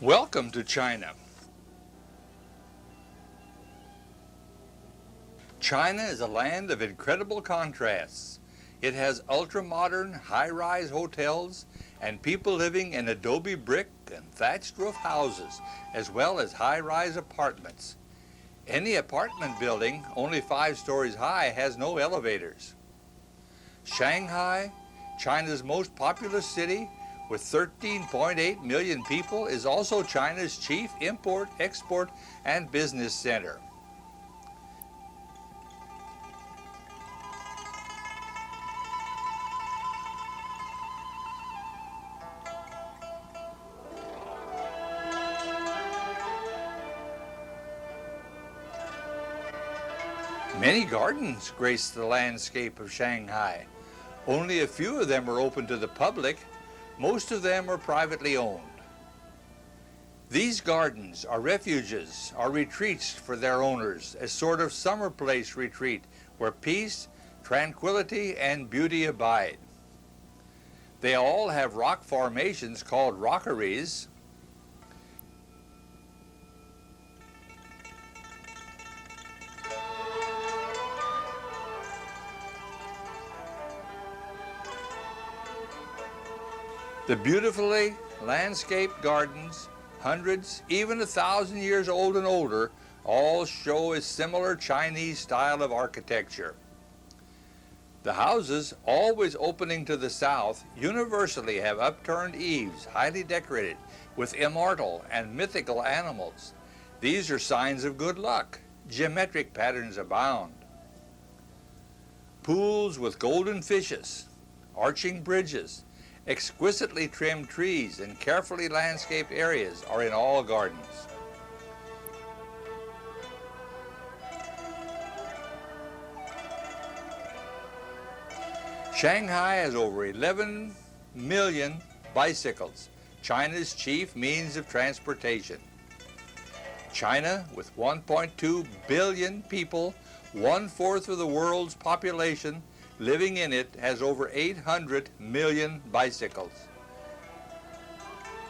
Welcome to China. China is a land of incredible contrasts. It has ultra-modern, high-rise hotels and people living in adobe brick and thatched roof houses, as well as high-rise apartments. Any apartment building, only 5 stories high, has no elevators. Shanghai, China's most populous city, with 13.8 million people, is also China's chief import, export, and business center. Many gardens grace the landscape of Shanghai. Only a few of them are open to the public. Most of them are privately owned. These gardens are refuges or retreats for their owners, a sort of summer place retreat where peace, tranquility, and beauty abide. They all have rock formations called rockeries. The beautifully landscaped gardens, hundreds, even 1,000 years old and older, all show a similar Chinese style of architecture. The houses, always opening to the south, universally have upturned eaves, highly decorated with immortal and mythical animals. These are signs of good luck. Geometric patterns abound. Pools with golden fishes, arching bridges, exquisitely trimmed trees, and carefully landscaped areas are in all gardens. Shanghai has over 11 million bicycles, China's chief means of transportation. China, with 1.2 billion people, 1/4 of the world's population, living in it, has over 800 million bicycles.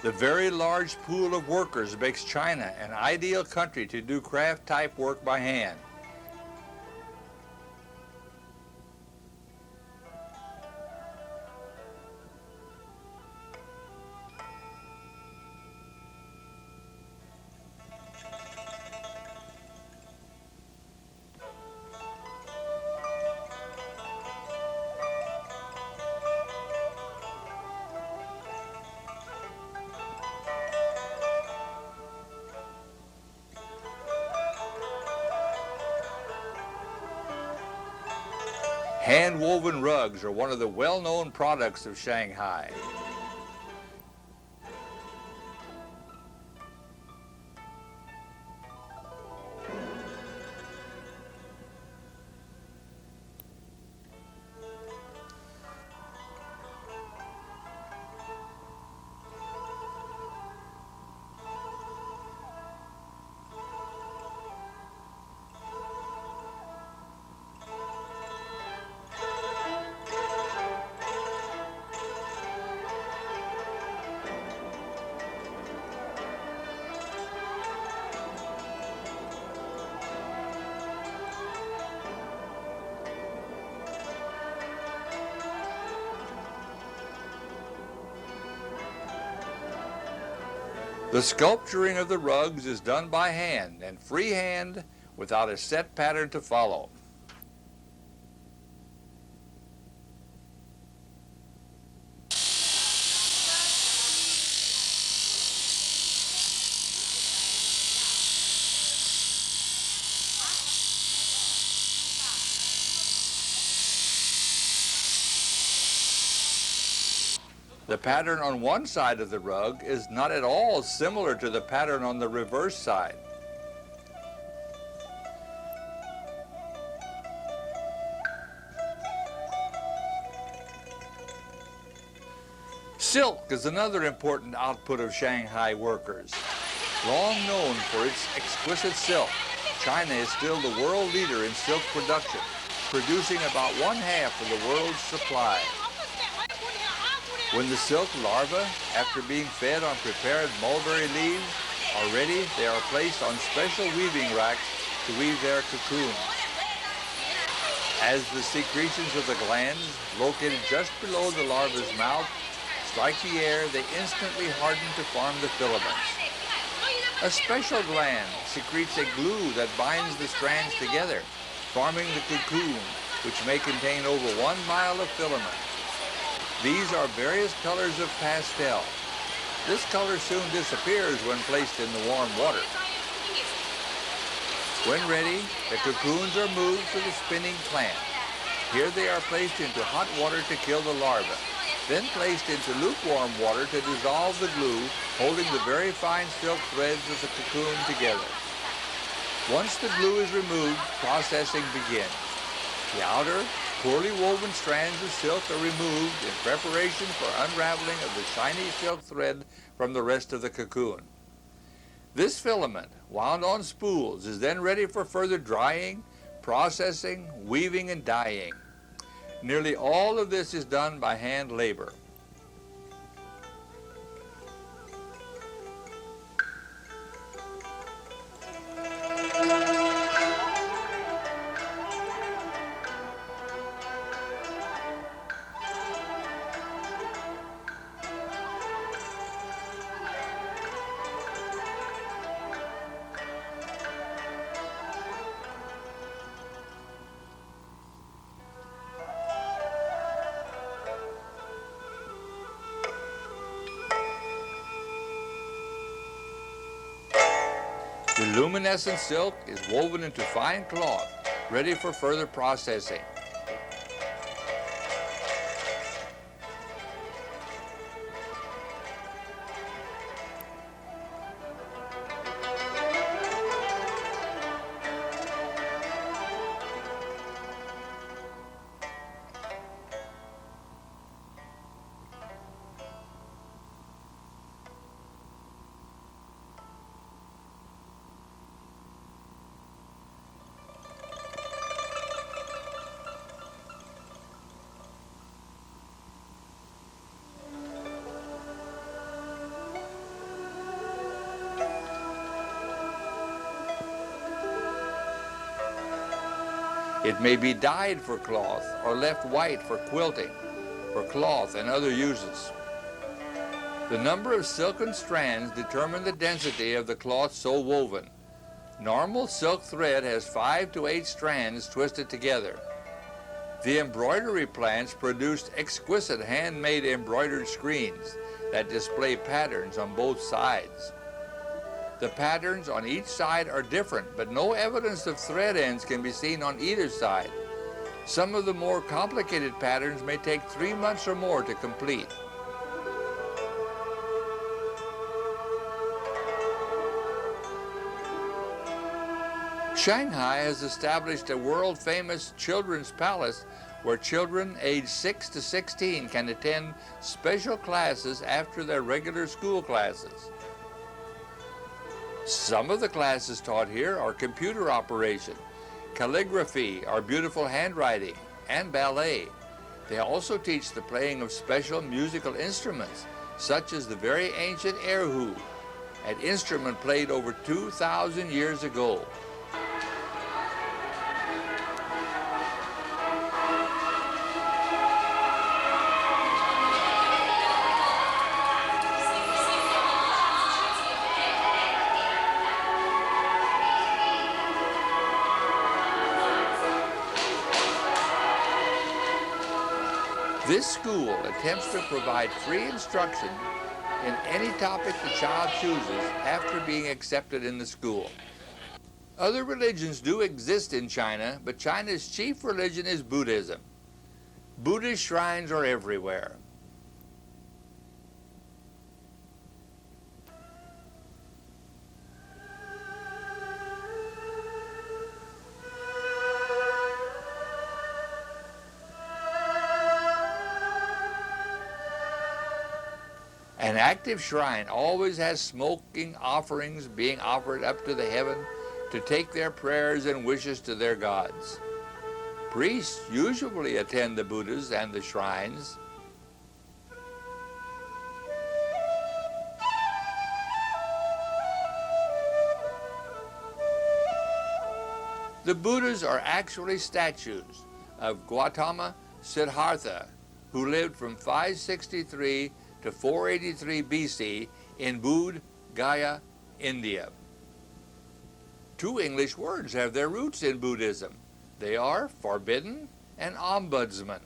The very large pool of workers makes China an ideal country to do craft-type work by hand. Hand-woven rugs are one of the well-known products of Shanghai. The sculpturing of the rugs is done by hand and freehand without a set pattern to follow. The pattern on one side of the rug is not at all similar to the pattern on the reverse side. Silk is another important output of Shanghai workers. Long known for its exquisite silk, China is still the world leader in silk production, producing about 1/2 of the world's supply. When the silk larvae, after being fed on prepared mulberry leaves, are ready, they are placed on special weaving racks to weave their cocoon. As the secretions of the glands, located just below the larva's mouth, strike the air, they instantly harden to form the filaments. A special gland secretes a glue that binds the strands together, forming the cocoon, which may contain over 1 mile of filament. These are various colors of pastel. This color soon disappears when placed in the warm water. When ready, the cocoons are moved to the spinning plant. Here they are placed into hot water to kill the larvae, then placed into lukewarm water to dissolve the glue, holding the very fine silk threads of the cocoon together. Once the glue is removed, processing begins. The outer, poorly woven strands of silk are removed in preparation for unraveling of the shiny silk thread from the rest of the cocoon. This filament, wound on spools, is then ready for further drying, processing, weaving, and dyeing. Nearly all of this is done by hand labor. The luminescent silk is woven into fine cloth, ready for further processing. It may be dyed for cloth or left white for quilting, for cloth and other uses. The number of silken strands determine the density of the cloth so woven. Normal silk thread has 5 to 8 strands twisted together. The embroidery plants produced exquisite handmade embroidered screens that display patterns on both sides. The patterns on each side are different, but no evidence of thread ends can be seen on either side. Some of the more complicated patterns may take 3 months or more to complete. Shanghai has established a world-famous children's palace where children aged 6 to 16 can attend special classes after their regular school classes. Some of the classes taught here are computer operation, calligraphy or beautiful handwriting, and ballet. They also teach the playing of special musical instruments, such as the very ancient erhu, an instrument played over 2,000 years ago. This school attempts to provide free instruction in any topic the child chooses after being accepted in the school. Other religions do exist in China, but China's chief religion is Buddhism. Buddhist shrines are everywhere. An active shrine always has smoking offerings being offered up to the heaven to take their prayers and wishes to their gods. Priests usually attend the Buddhas and the shrines. The Buddhas are actually statues of Gautama Siddhartha, who lived from 563 to 483 BC in Bodh Gaya, India. Two English words have their roots in Buddhism. They are forbidden and ombudsman.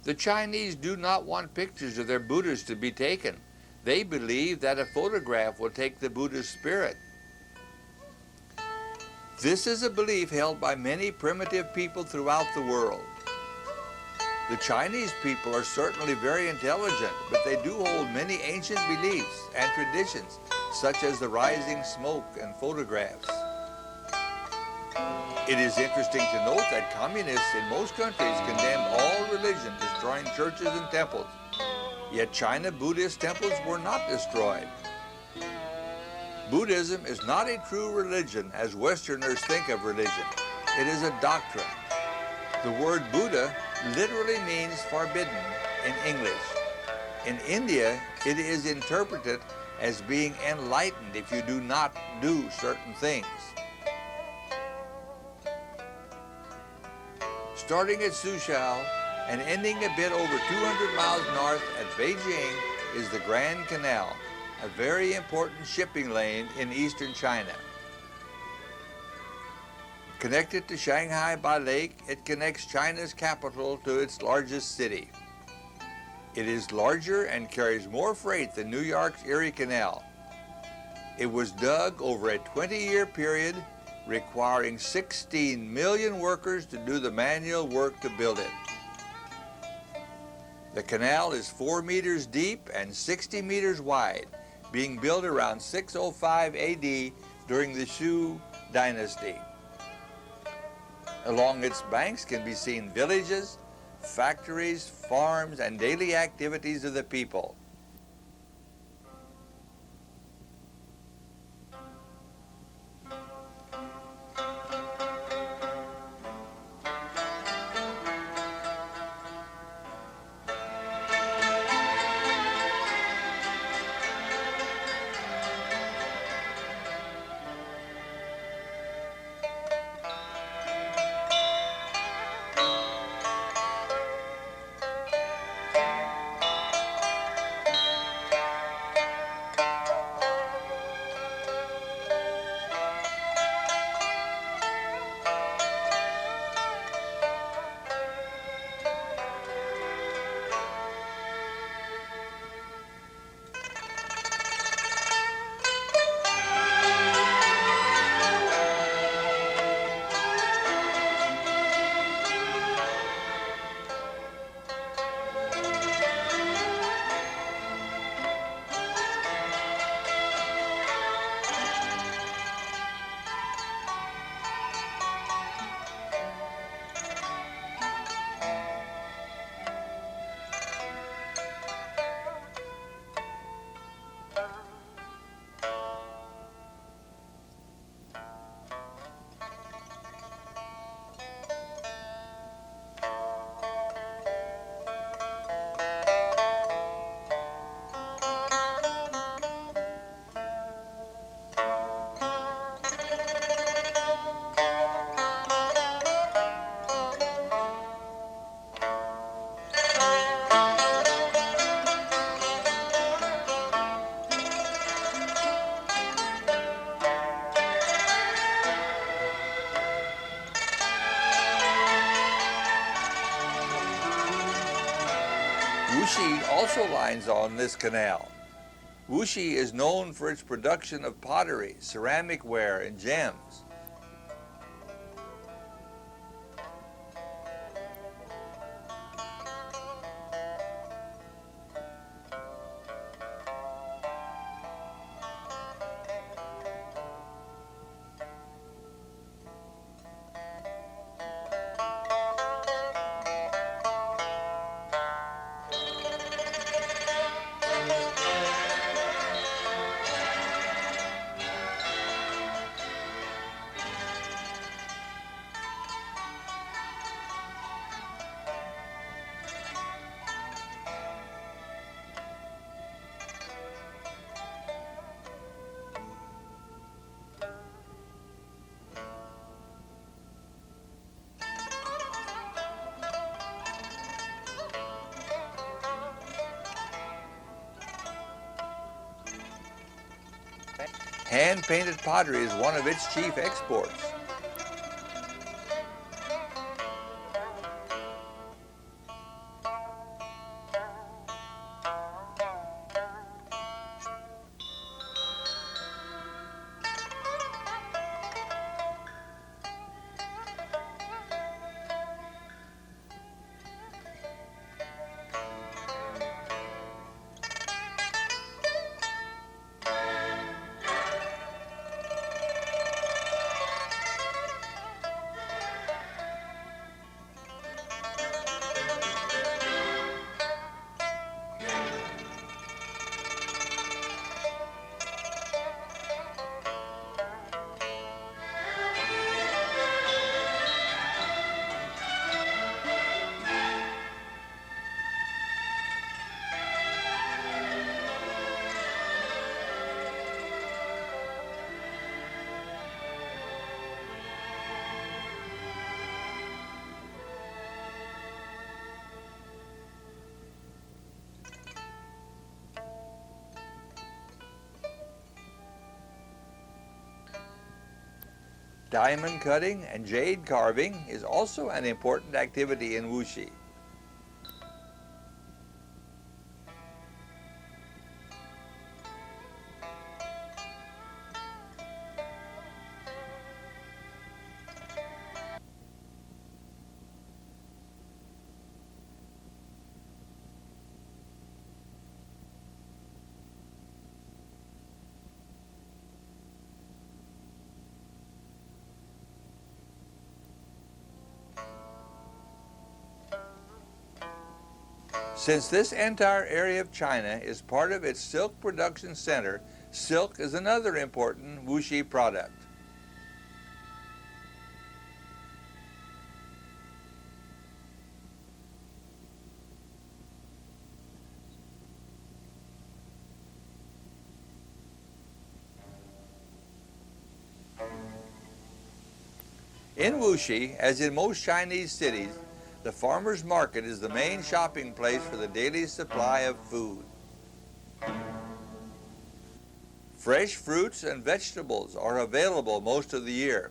The Chinese do not want pictures of their Buddhas to be taken. They believe that a photograph will take the Buddha's spirit. This is a belief held by many primitive people throughout the world. The Chinese people are certainly very intelligent, but they do hold many ancient beliefs and traditions, such as the rising smoke and photographs. It is interesting to note that communists in most countries condemned all religion, destroying churches and temples. Yet China Buddhist temples were not destroyed. Buddhism is not a true religion as Westerners think of religion. It is a doctrine. The word Buddha literally means forbidden in English. In India, it is interpreted as being enlightened if you do not do certain things. Starting at Suzhou and ending a bit over 200 miles north at Beijing is the Grand Canal, a very important shipping lane in eastern China. Connected to Shanghai by lake, it connects China's capital to its largest city. It is larger and carries more freight than New York's Erie Canal. It was dug over a 20-year period, requiring 16 million workers to do the manual work to build it. The canal is 4 meters deep and 60 meters wide, being built around 605 AD during the Shu dynasty. Along its banks can be seen villages, factories, farms, and daily activities of the people. Wuxi also lines on this canal. Wuxi is known for its production of pottery, ceramic ware, and gems. Hand-painted pottery is one of its chief exports. Diamond cutting and jade carving is also an important activity in Wuxi. Since this entire area of China is part of its silk production center, silk is another important Wuxi product. In Wuxi, as in most Chinese cities, the farmer's market is the main shopping place for the daily supply of food. Fresh fruits and vegetables are available most of the year.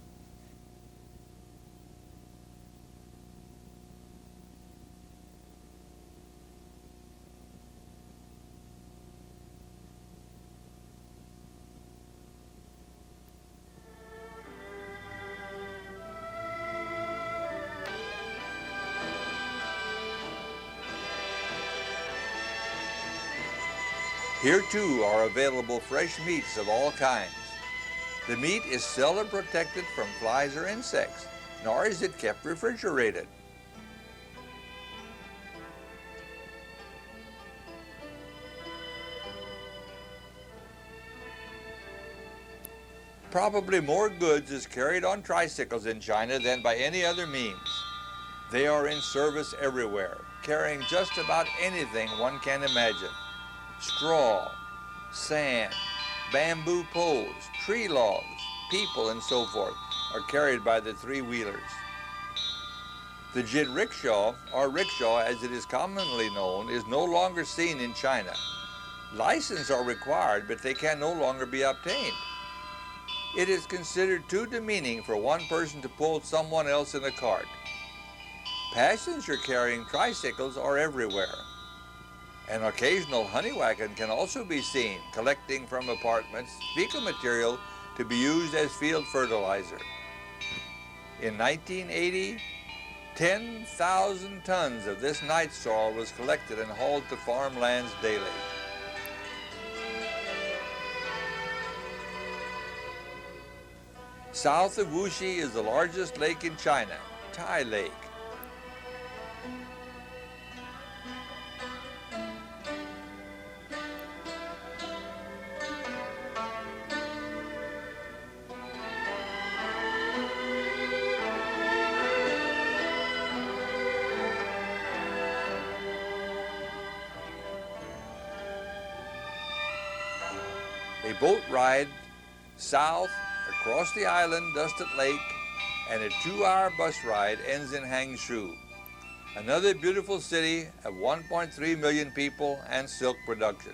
Here too are available fresh meats of all kinds. The meat is seldom protected from flies or insects, nor is it kept refrigerated. Probably more goods is carried on tricycles in China than by any other means. They are in service everywhere, carrying just about anything one can imagine. Straw, sand, bamboo poles, tree logs, people, and so forth are carried by the three-wheelers. The jit-rickshaw, or rickshaw as it is commonly known, is no longer seen in China. Licenses are required, but they can no longer be obtained. It is considered too demeaning for one person to pull someone else in a cart. Passenger-carrying tricycles are everywhere. An occasional honey wagon can also be seen, collecting from apartments fecal material to be used as field fertilizer. In 1980, 10,000 tons of this night soil was collected and hauled to farmlands daily. South of Wuxi is the largest lake in China, Tai Lake. A boat ride south across the island Dusted Lake and a 2-hour bus ride ends in Hangzhou, another beautiful city of 1.3 million people and silk production.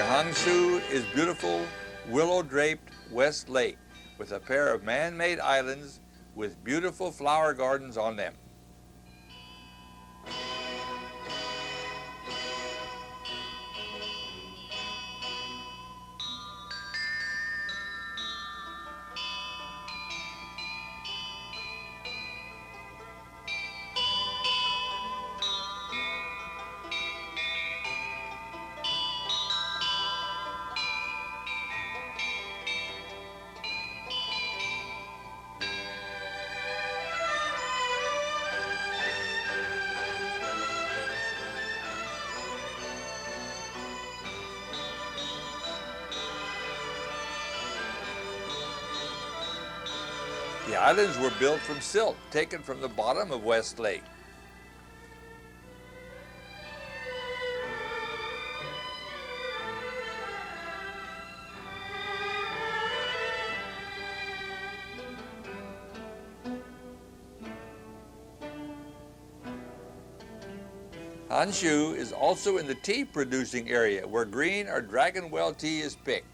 Near Hangzhou is beautiful willow-draped West Lake with a pair of man-made islands with beautiful flower gardens on them. The islands were built from silt taken from the bottom of West Lake. Hangzhou is also in the tea producing area where green or dragon well tea is picked.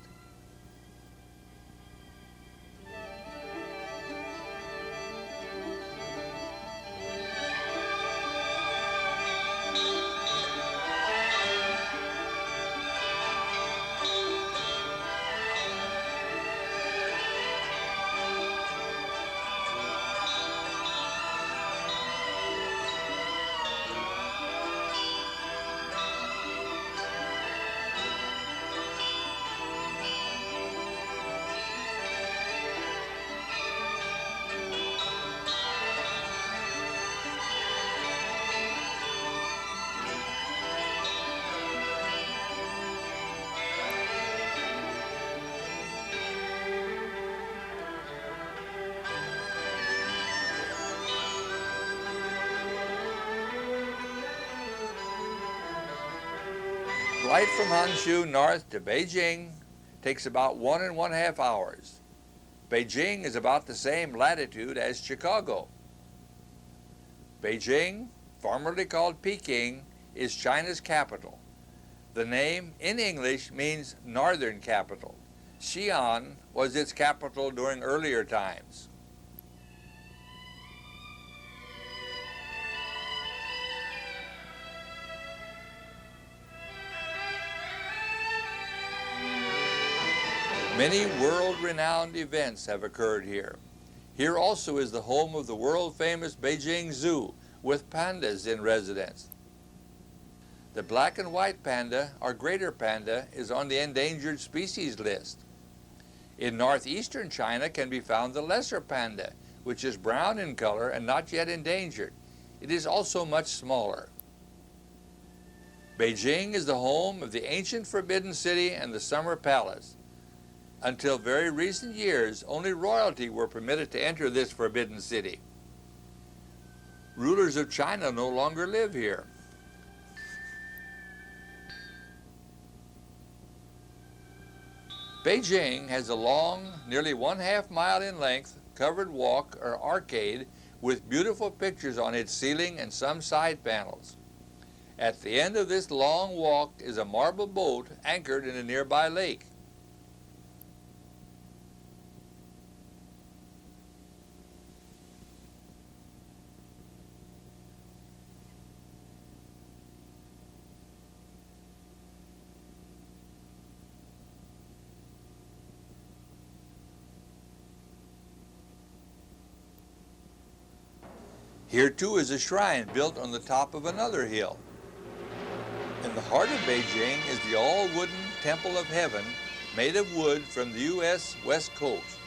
Flight from Hangzhou north to Beijing takes about 1.5 hours. Beijing is about the same latitude as Chicago. Beijing, formerly called Peking, is China's capital. The name in English means northern capital. Xi'an was its capital during earlier times. Many world-renowned events have occurred here. Here also is the home of the world-famous Beijing Zoo with pandas in residence. The black and white panda, or greater panda, is on the endangered species list. In northeastern China can be found the lesser panda, which is brown in color and not yet endangered. It is also much smaller. Beijing is the home of the ancient Forbidden City and the Summer Palace. Until very recent years, only royalty were permitted to enter this forbidden city. Rulers of China no longer live here. Beijing has a long, nearly 1/2 mile in length, covered walk or arcade with beautiful pictures on its ceiling and some side panels. At the end of this long walk is a marble boat anchored in a nearby lake. Here too is a shrine built on the top of another hill. In the heart of Beijing is the all-wooden Temple of Heaven, made of wood from the U.S. West Coast.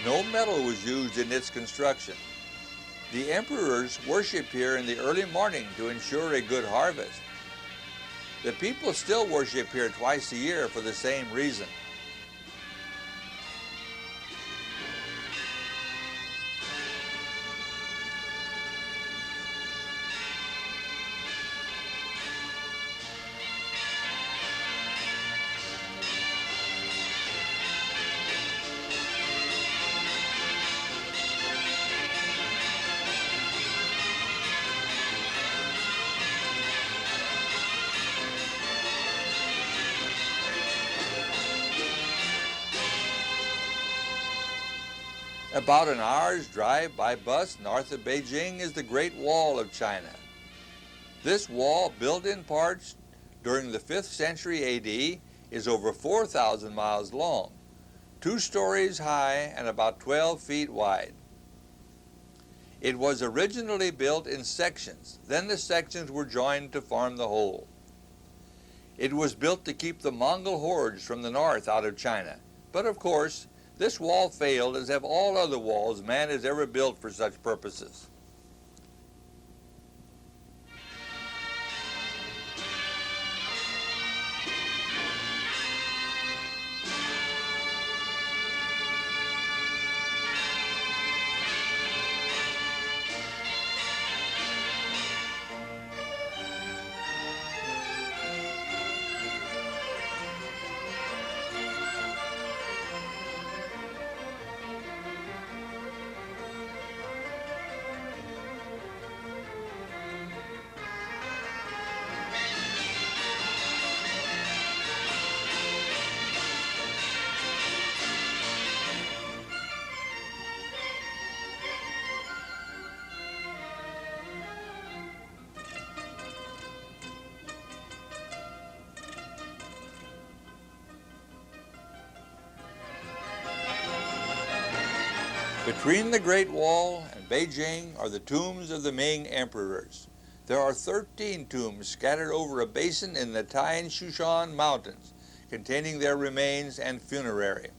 No metal was used in its construction. The emperors worshipped here in the early morning to ensure a good harvest. The people still worship here twice a year for the same reason. About an hour's drive by bus north of Beijing is the Great Wall of China. This wall, built in parts during the 5th century AD, is over 4,000 miles long, 2 stories high and about 12 feet wide. It was originally built in sections. Then the sections were joined to form the whole. It was built to keep the Mongol hordes from the north out of China. But of course, this wall failed, as have all other walls man has ever built for such purposes. Between the Great Wall and Beijing are the tombs of the Ming emperors. There are 13 tombs scattered over a basin in the Tianshushan Mountains, containing their remains and funerary.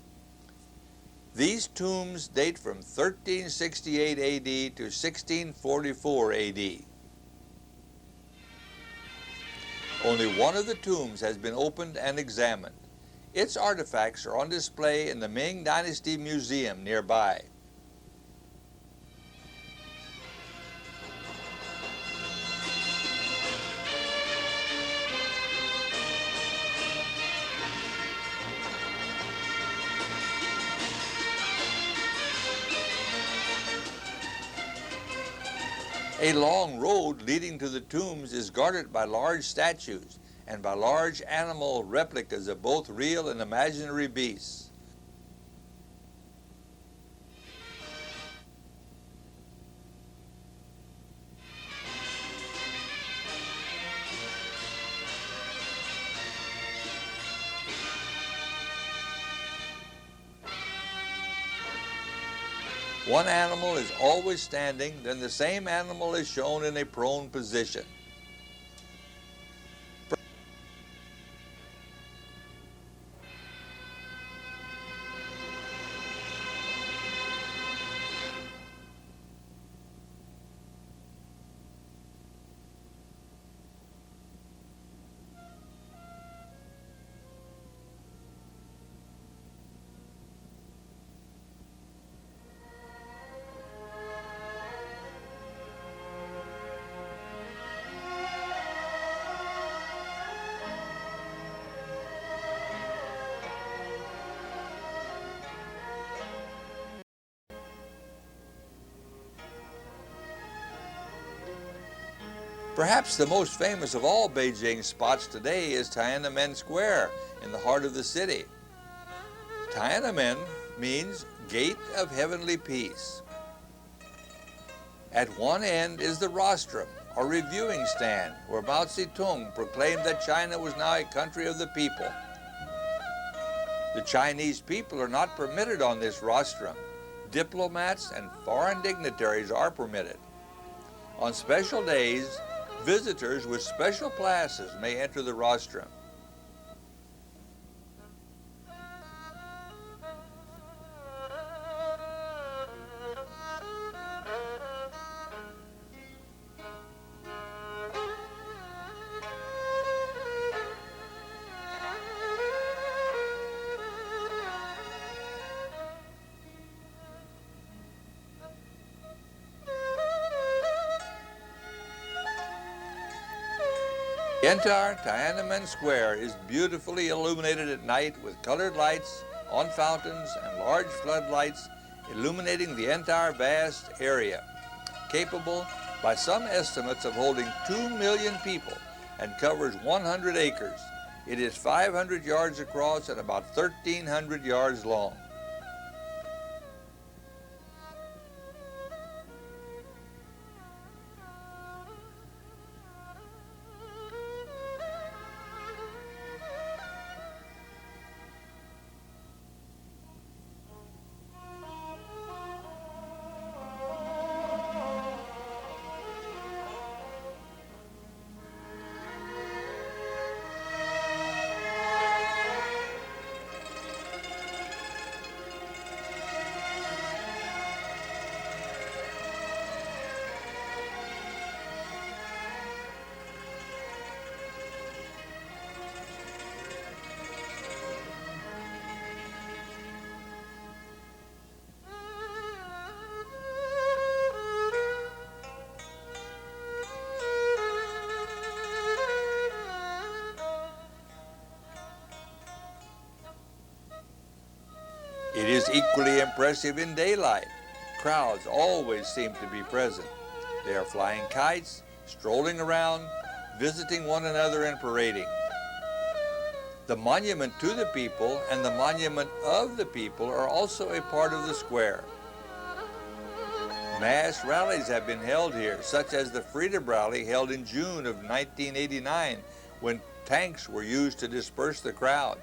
These tombs date from 1368 AD to 1644 AD. Only one of the tombs has been opened and examined. Its artifacts are on display in the Ming Dynasty Museum nearby. A long road leading to the tombs is guarded by large statues and by large animal replicas of both real and imaginary beasts. One animal is always standing, then the same animal is shown in a prone position. Perhaps the most famous of all Beijing spots today is Tiananmen Square in the heart of the city. Tiananmen means Gate of Heavenly Peace. At one end is the rostrum, or reviewing stand, where Mao Zedong proclaimed that China was now a country of the people. The Chinese people are not permitted on this rostrum. Diplomats and foreign dignitaries are permitted. On special days, visitors with special passes may enter the rostrum. The entire Tiananmen Square is beautifully illuminated at night with colored lights on fountains and large floodlights illuminating the entire vast area, capable by some estimates of holding 2 million people and covers 100 acres. It is 500 yards across and about 1,300 yards long. It is equally impressive in daylight. Crowds always seem to be present. They are flying kites, strolling around, visiting one another and parading. The monument to the people and the monument of the people are also a part of the square. Mass rallies have been held here, such as the Freedom Rally held in June of 1989, when tanks were used to disperse the crowd.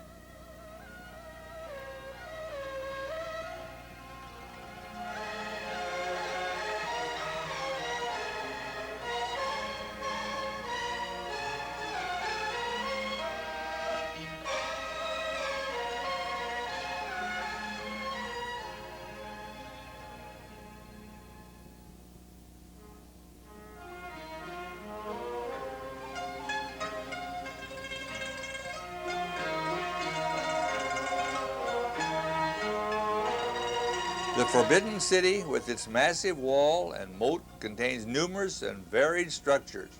The Forbidden City, with its massive wall and moat, contains numerous and varied structures.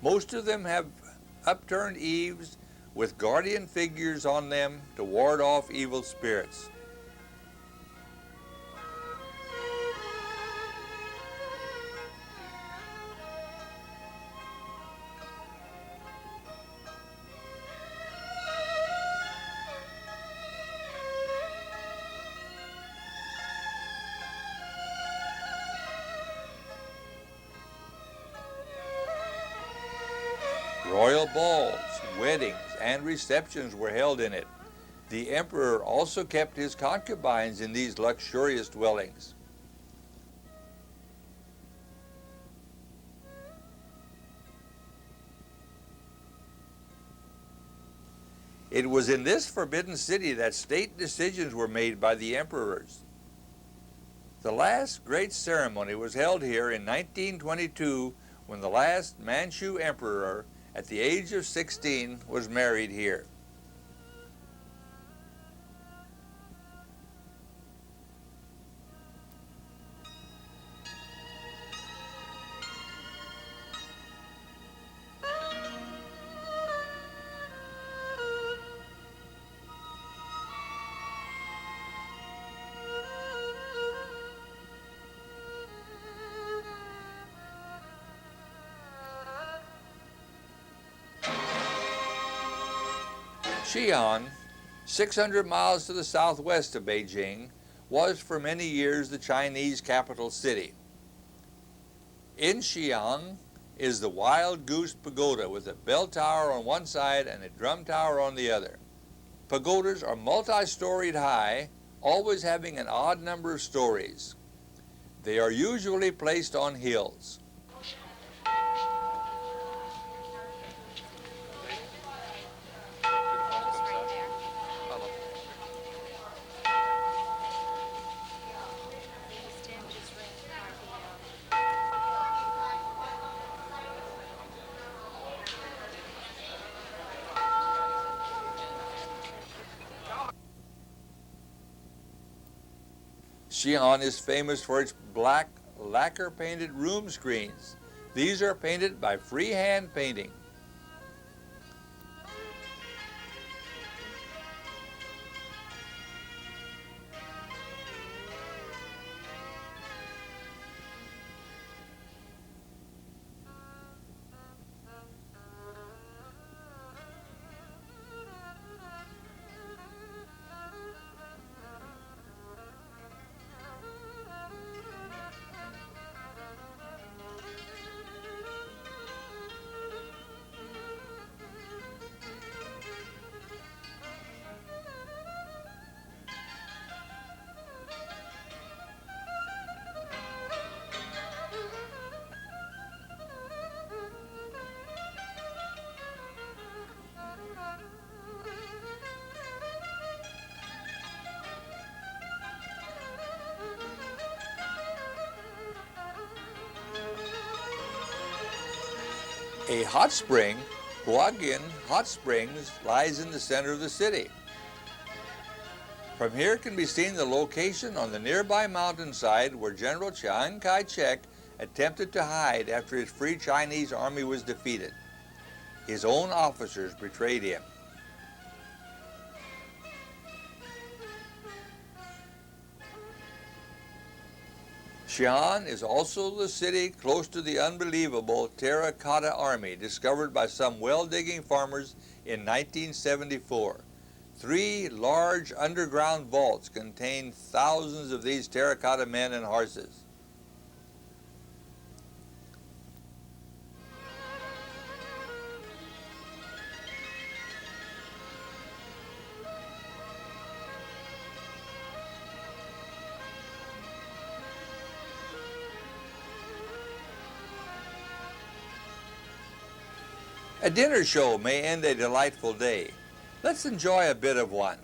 Most of them have upturned eaves with guardian figures on them to ward off evil spirits. Royal balls, weddings, and receptions were held in it. The emperor also kept his concubines in these luxurious dwellings. It was in this forbidden city that state decisions were made by the emperors. The last great ceremony was held here in 1922, when the last Manchu emperor, at the age of 16, was married here. Xi'an, 600 miles to the southwest of Beijing, was for many years the Chinese capital city. In Xi'an is the Wild Goose Pagoda, with a bell tower on one side and a drum tower on the other. Pagodas are multi-storied high, always having an odd number of stories. They are usually placed on hills. Xi'an is famous for its black lacquer-painted room screens. These are painted by freehand painting. A hot spring, Huagin Hot Springs, lies in the center of the city. From here can be seen the location on the nearby mountainside where General Chiang Kai-shek attempted to hide after his Free Chinese Army was defeated. His own officers betrayed him. Xi'an is also the city close to the unbelievable terracotta army discovered by some well-digging farmers in 1974. 3 large underground vaults contain thousands of these terracotta men and horses. A dinner show may end a delightful day. Let's enjoy a bit of one.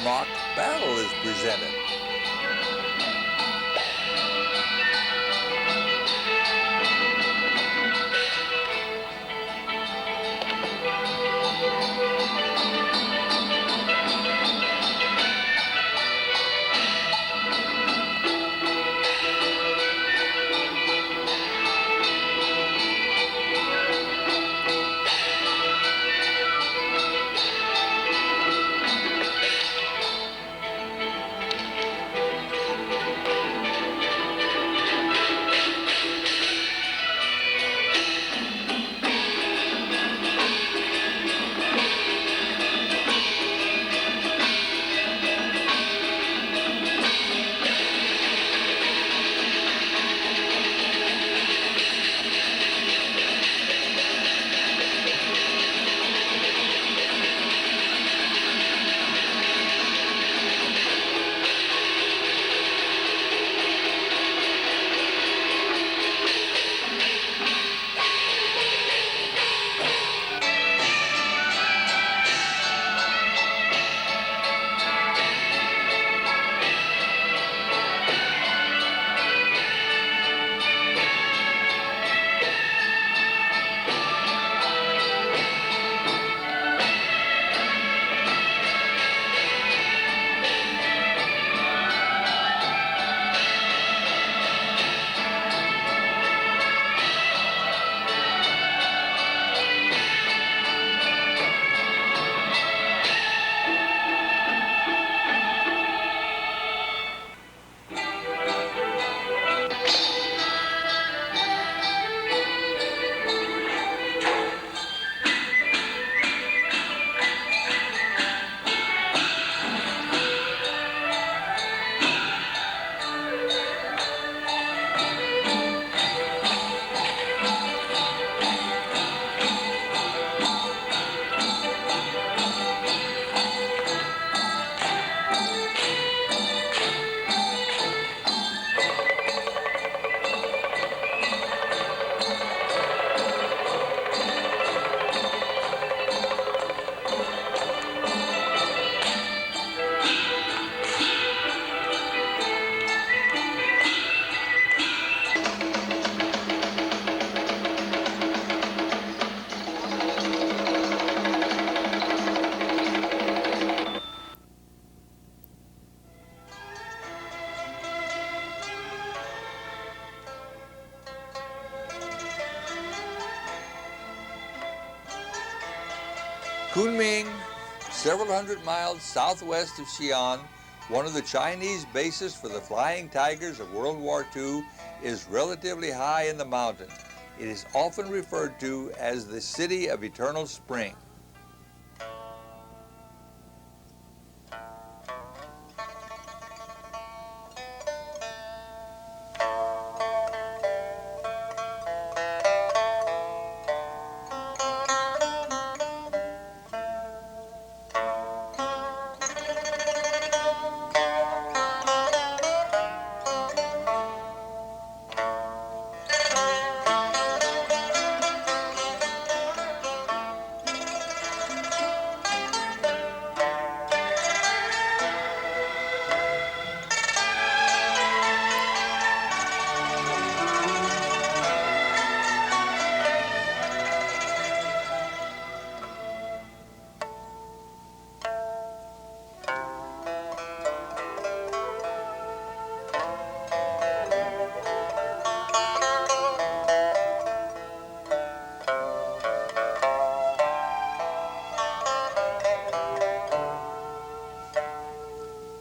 mock battle is presented. Kunming, several hundred miles southwest of Xi'an, one of the Chinese bases for the Flying Tigers of World War II, is relatively high in the mountains. It is often referred to as the City of Eternal Spring.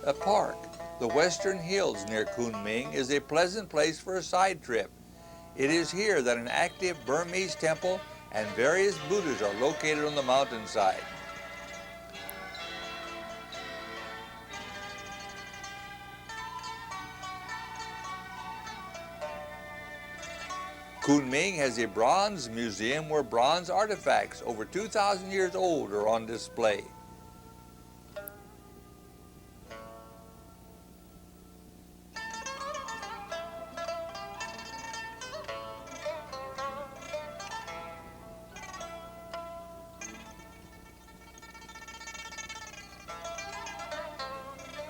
A park, the Western Hills near Kunming, is a pleasant place for a side trip. It is here that an active Burmese temple and various Buddhas are located on the mountainside. Kunming has a bronze museum where bronze artifacts over 2,000 years old are on display.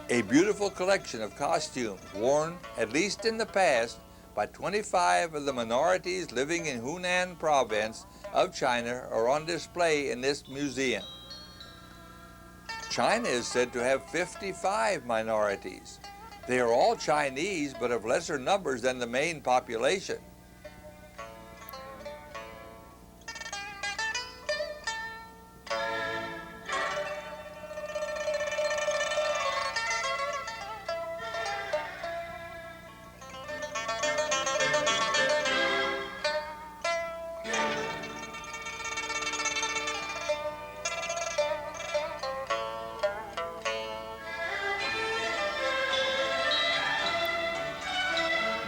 A beautiful collection of costumes worn, at least in the past, by 25 of the minorities living in Hunan province of China are on display in this museum. China is said to have 55 minorities. They are all Chinese, but of lesser numbers than the main population.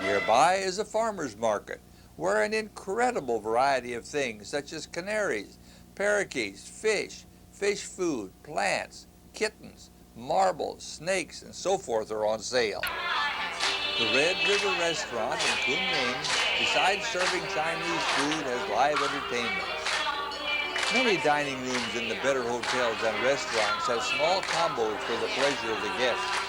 Nearby is a farmer's market, where an incredible variety of things such as canaries, parakeets, fish food, plants, kittens, marbles, snakes, and so forth are on sale. The Red River Restaurant in Kunming, besides serving Chinese food, has live entertainments. Many dining rooms in the better hotels and restaurants have small combos for the pleasure of the guests.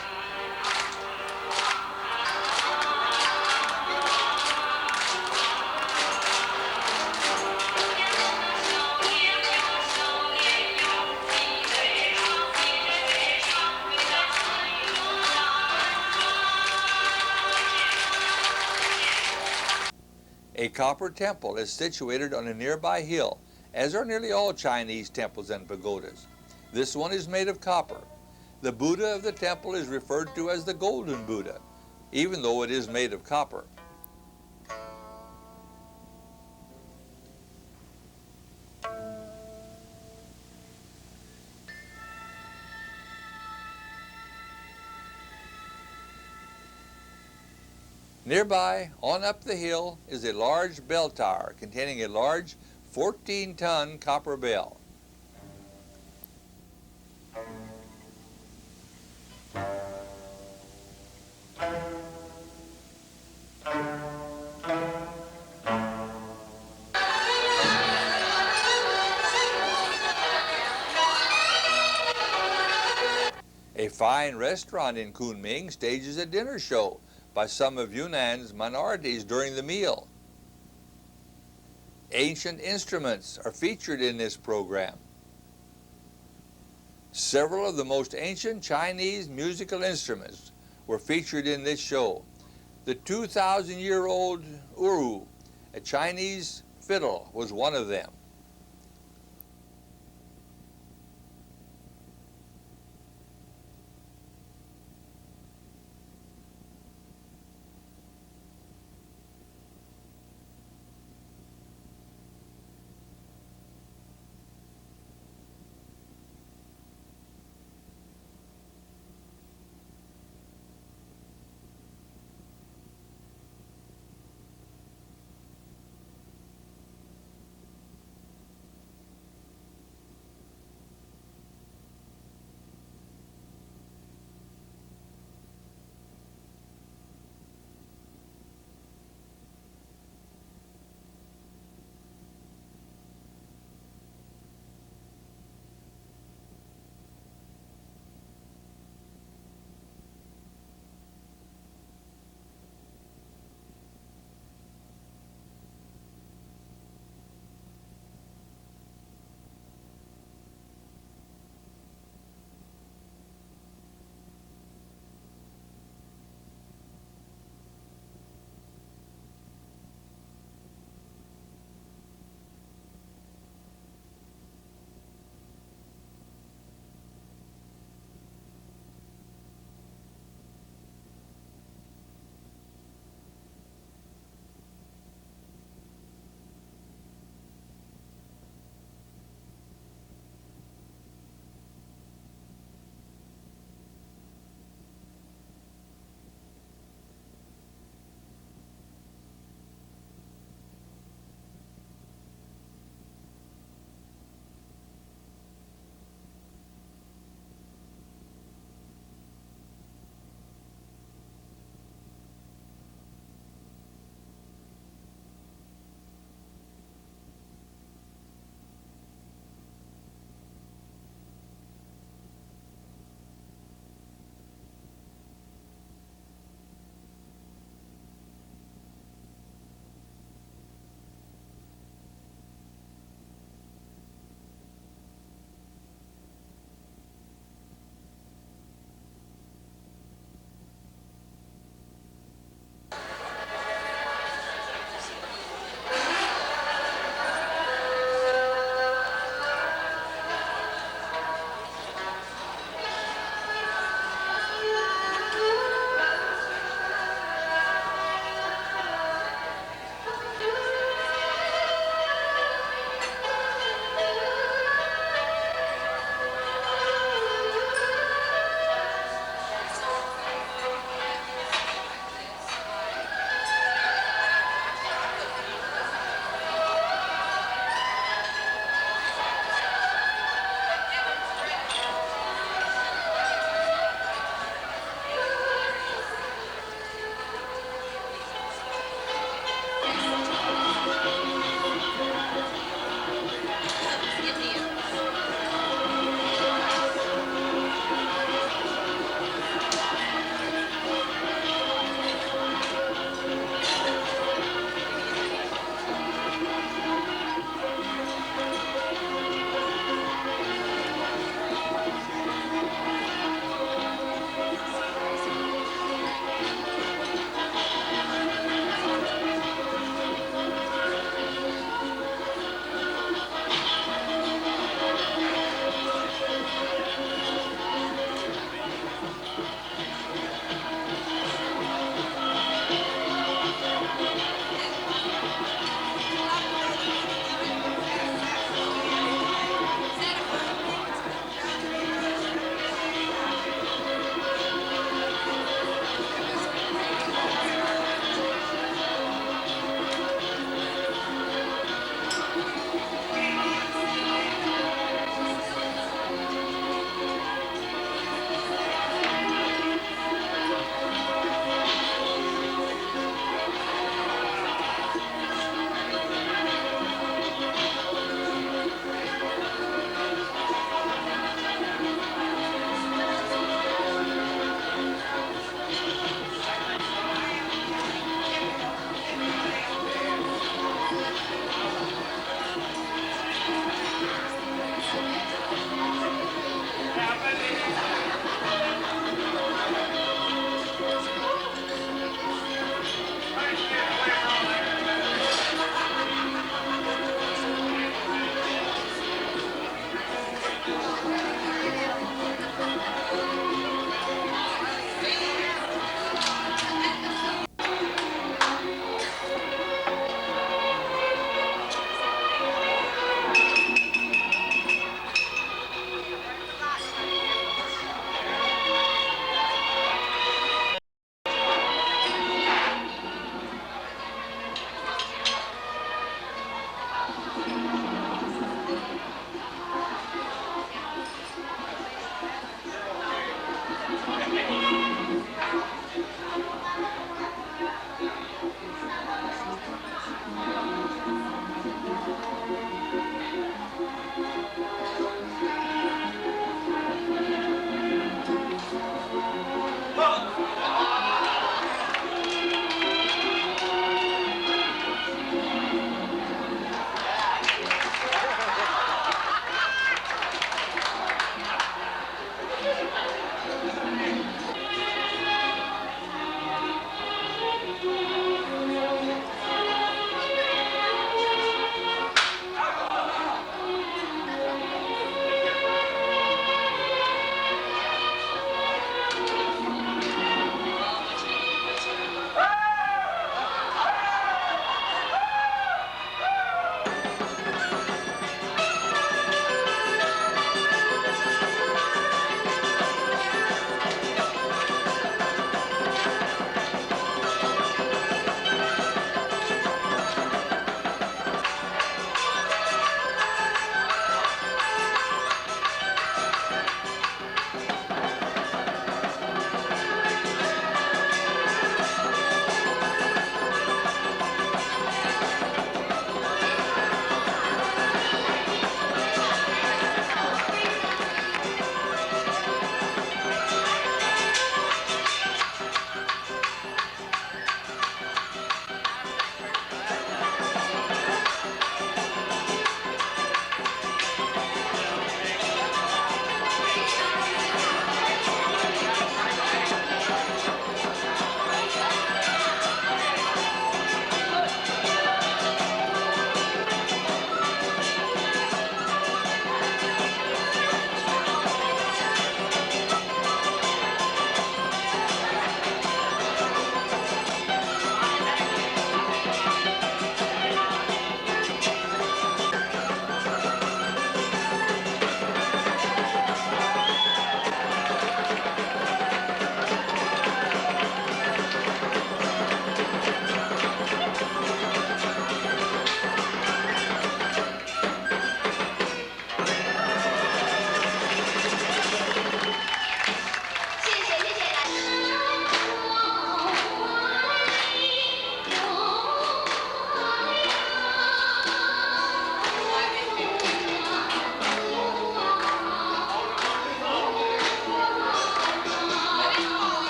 A copper temple is situated on a nearby hill, as are nearly all Chinese temples and pagodas. This one is made of copper. The Buddha of the temple is referred to as the Golden Buddha, even though it is made of copper. Nearby, on up the hill, is a large bell tower containing a large 14-ton copper bell. A fine restaurant in Kunming stages a dinner show by some of Yunnan's minorities during the meal. Ancient instruments are featured in this program. Several of the most ancient Chinese musical instruments were featured in this show. The 2,000-year-old uru, a Chinese fiddle, was one of them.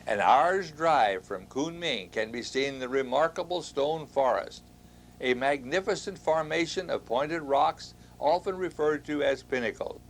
An hour's drive from Kunming can be seen the remarkable stone forest, a magnificent formation of pointed rocks often referred to as pinnacles.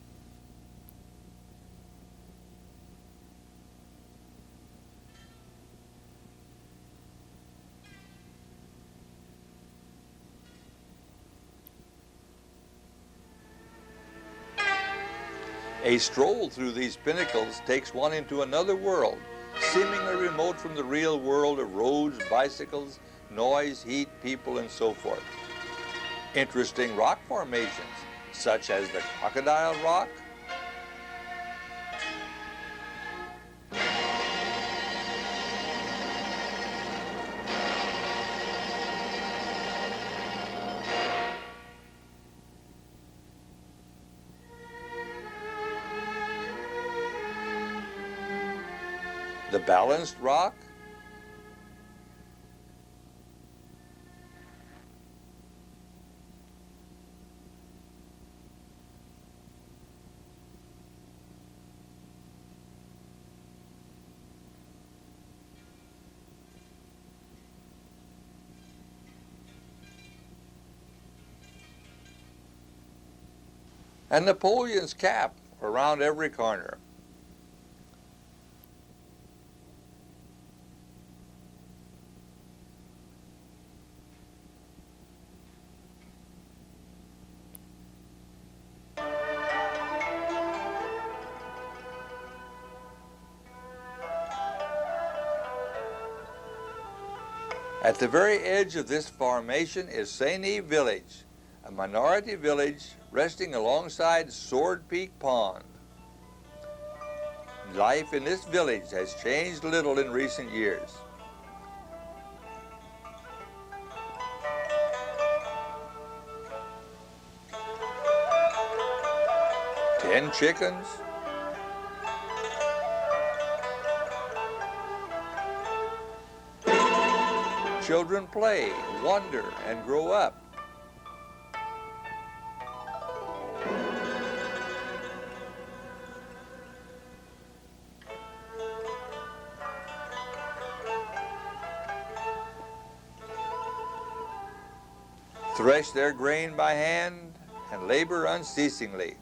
A stroll through these pinnacles takes one into another world, seemingly remote from the real world of roads, bicycles, noise, heat, people, and so forth. Interesting rock formations, such as the Crocodile Rock, the Balanced Rock, and Napoleon's cap around every corner. At the very edge of this formation is Saint-Yves Village, a minority village resting alongside Sword Peak Pond. Life in this village has changed little in recent years. Ten chickens, children play, wonder, and grow up. Thresh their grain by hand and labor unceasingly.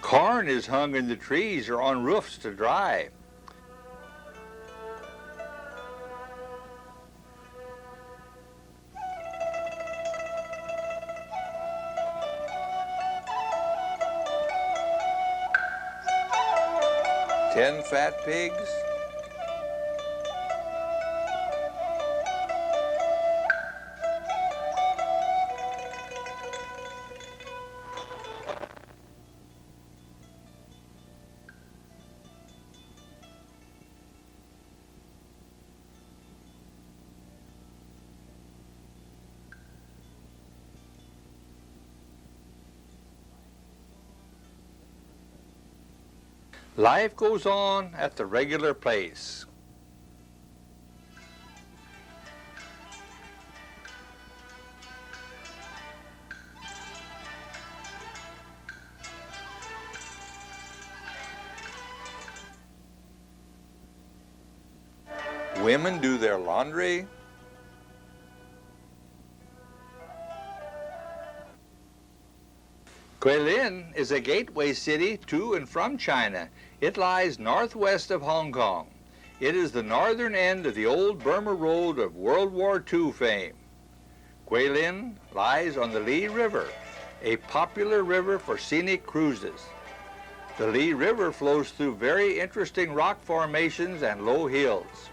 Corn is hung in the trees or on roofs to dry. Ten fat pigs, life goes on at the regular place. Women do their laundry. Guilin is a gateway city to and from China. It lies northwest of Hong Kong. It is the northern end of the old Burma Road of World War II fame. Guilin lies on the Li River, a popular river for scenic cruises. The Li River flows through very interesting rock formations and low hills.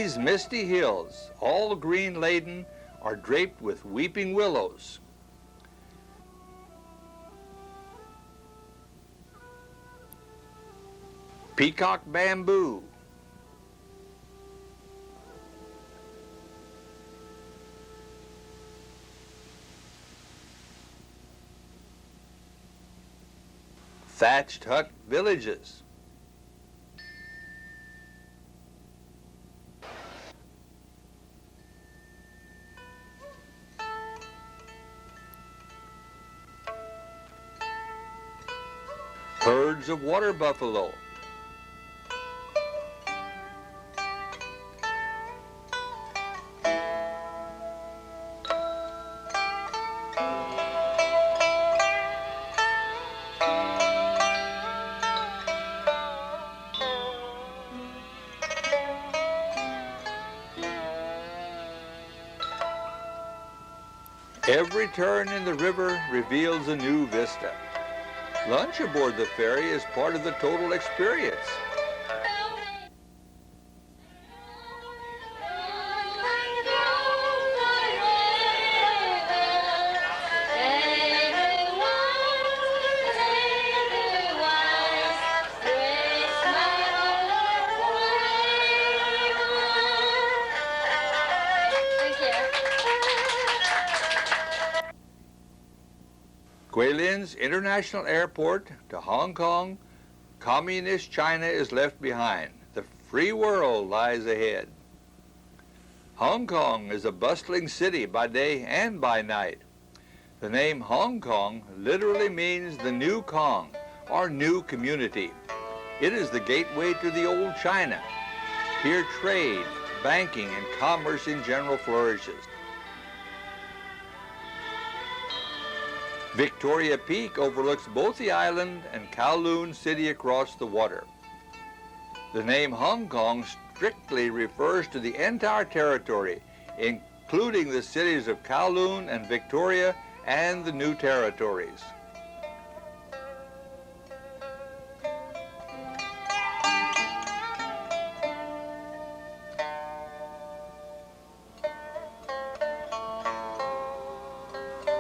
These misty hills, all green laden, are draped with weeping willows. Peacock bamboo, thatched hut villages, herds of water buffalo, every turn in the river reveals a new vista. Lunch aboard the ferry is part of the total experience. Guilin's International Airport to Hong Kong, Communist China is left behind. The free world lies ahead. Hong Kong is a bustling city by day and by night. The name Hong Kong literally means the new Kong, or new community. It is the gateway to the old China. Here trade, banking, and commerce in general flourishes. Victoria Peak overlooks both the island and Kowloon City across the water. The name Hong Kong strictly refers to the entire territory, including the cities of Kowloon and Victoria and the new territories.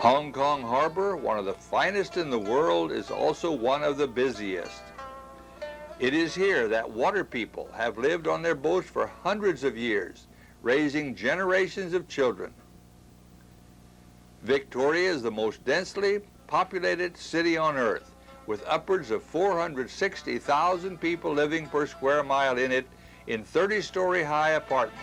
Hong Kong Harbor, one of the finest in the world, is also one of the busiest. It is here that water people have lived on their boats for hundreds of years, raising generations of children. Victoria is the most densely populated city on earth, with upwards of 460,000 people living per square mile in it in 30-story high apartments.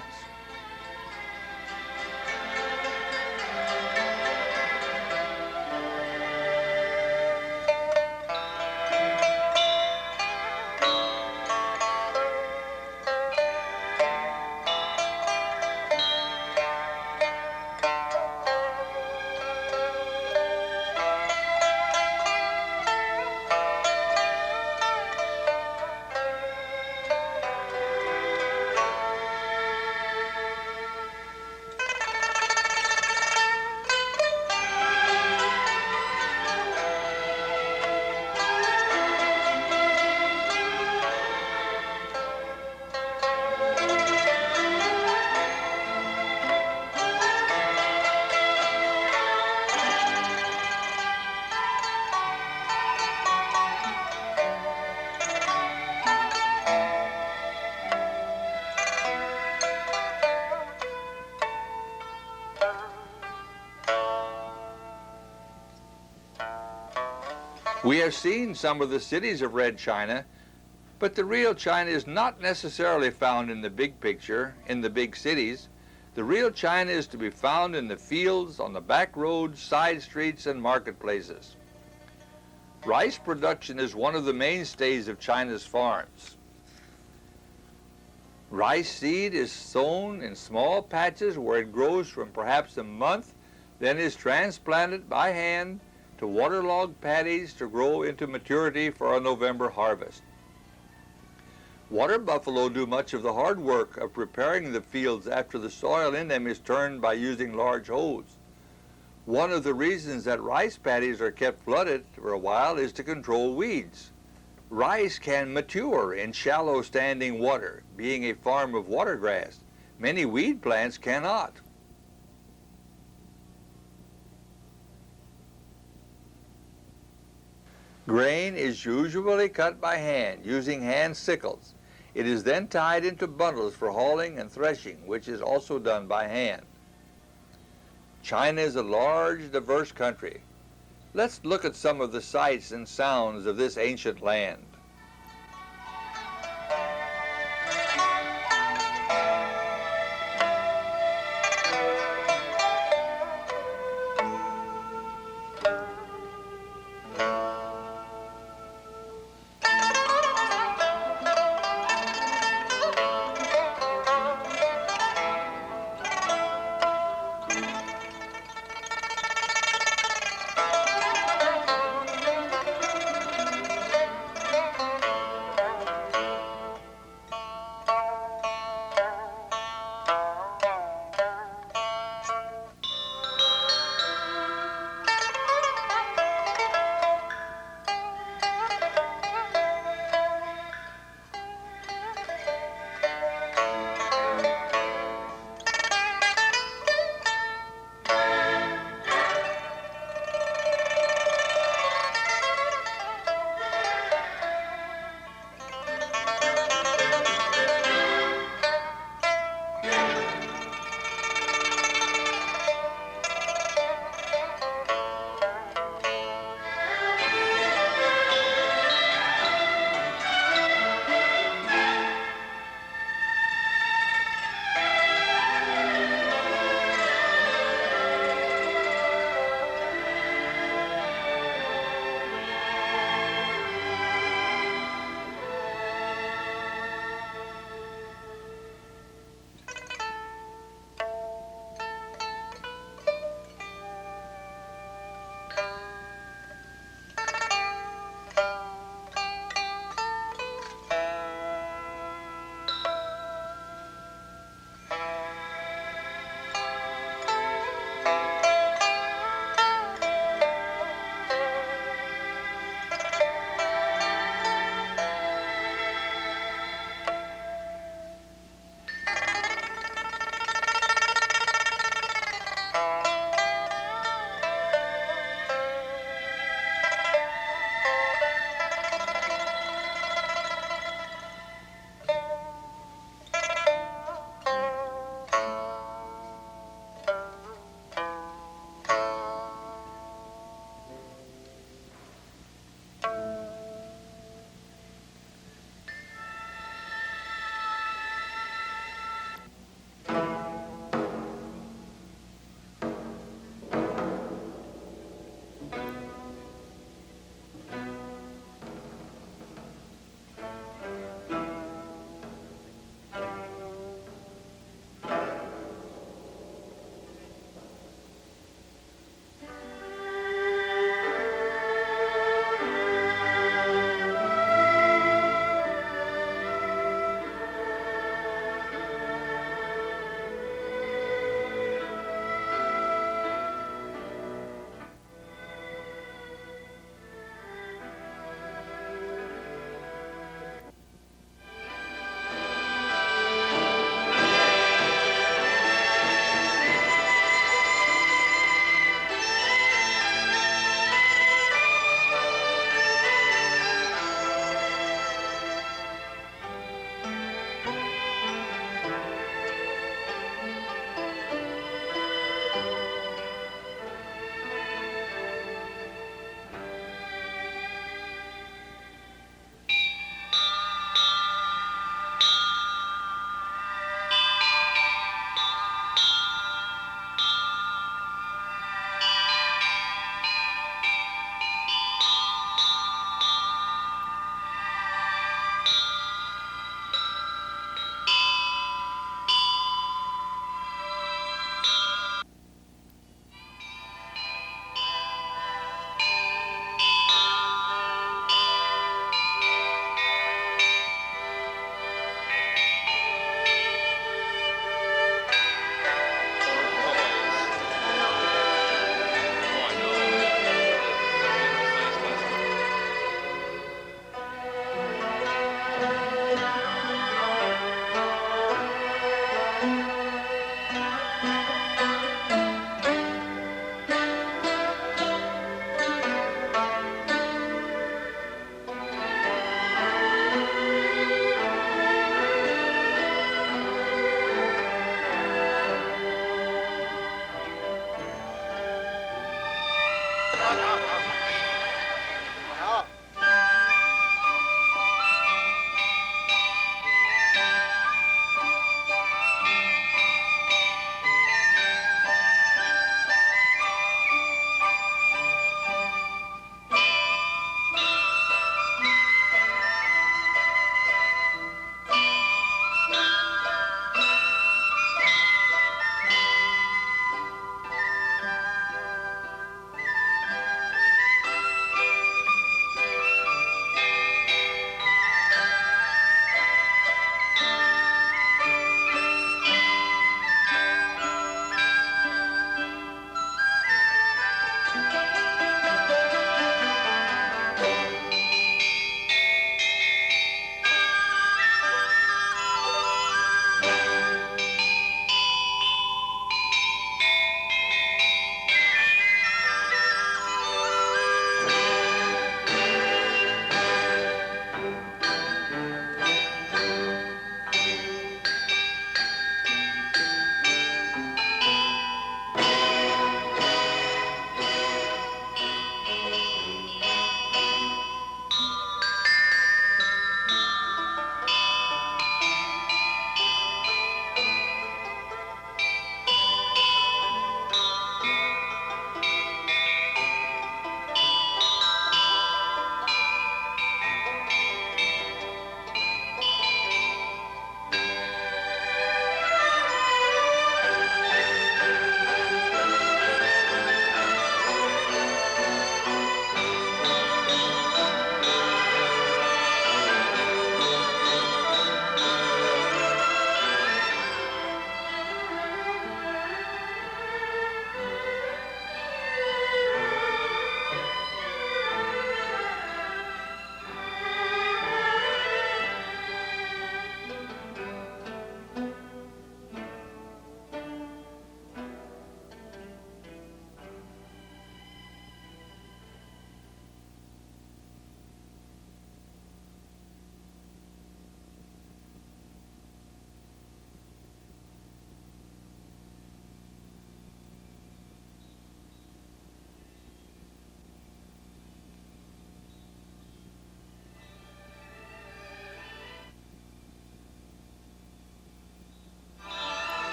We have seen some of the cities of Red China, but the real China is not necessarily found in the big picture, in the big cities. The real China is to be found in the fields, on the back roads, side streets, and marketplaces. Rice production is one of the mainstays of China's farms. Rice seed is sown in small patches where it grows from perhaps a month, then is transplanted by hand to waterlogged paddies to grow into maturity for a November harvest. Water buffalo do much of the hard work of preparing the fields after the soil in them is turned by using large hoes. One of the reasons that rice paddies are kept flooded for a while is to control weeds. Rice can mature in shallow standing water, being a form of watergrass. Many weed plants cannot. Grain is usually cut by hand using hand sickles. It is then tied into bundles for hauling and threshing, which is also done by hand. China is a large, diverse country. Let's look at some of the sights and sounds of this ancient land.